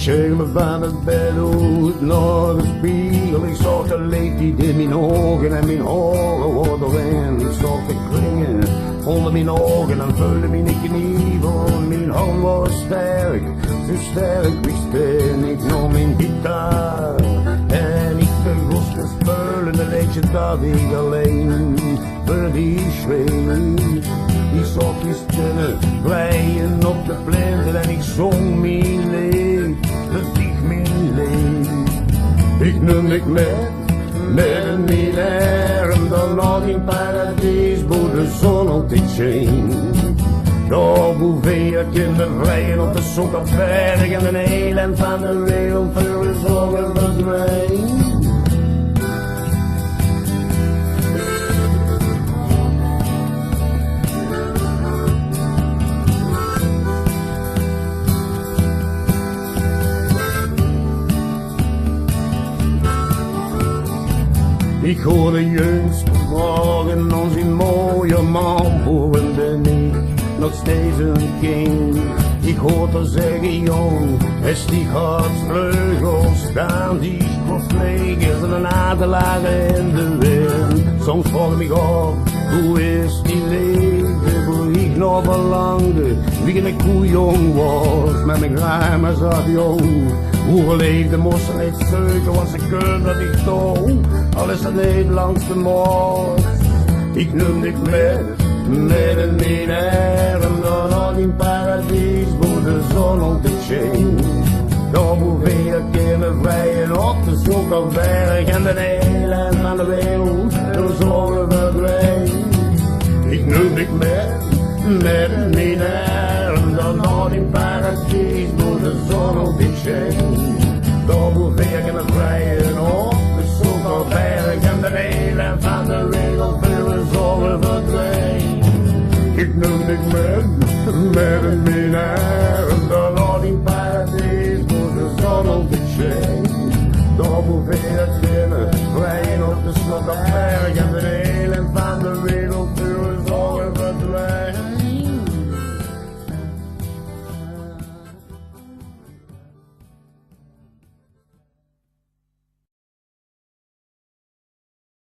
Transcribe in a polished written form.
scheurde van het bed uit naar de spiegel. Ik zag de leeftijd in mijn ogen en mijn haren worden wend. Ik zag de kringen onder mijn ogen en vulde mijn knie. Want mijn hand was sterk, zo sterk. Ik speel ik nam mijn gitaar en ik begon te spelen. Dan weet je dat ik alleen voor die zweet. Ik zag die stemmen vrijen op de plinten en ik zong mijn leed, dat ik mijn leed. Ik noem ik met een milair en dan nog in paradies, waar de zon op de chain. Daar boven je kinderen vrijen op de Sokkenberg en een elend van de wereld voor de zorgen verdwijnt. Ik hoorde juist morgen ons in mooie man voor en ben ik nog steeds een kind. Ik hoorde zeggen jong, is die hartsvleugels staan, die vliegen en een adelaar in de wind. Soms vroeg ik me af, hoe is die leven, hoe ik nog verlangde, wie een koe jong was, met mijn ruim zat jong. Hoe leefde moest ze niet zeuken, want ze kunnen niet toe, al is het niet langs de moord. Ik noem ik met een milair en dan nog in paradies, waar de zon op de chain. Daar boven je kinderen vrijen op de Sokkenberg en de elend van de wereld, de zorgen verdwijnt. Ik noem ik met een milair en dan nog in paradies, waar de zon op de chain. Daar boven je kinderen vrijen op de Sokkenberg en de elend van de wereld, de zorgen verdwijnt. Ik noem ik met een milair en dan nog in paradies, waar de zon op de chain. Daar boven je kinderen vrijen op de Sokkenberg en de elend van de wereld.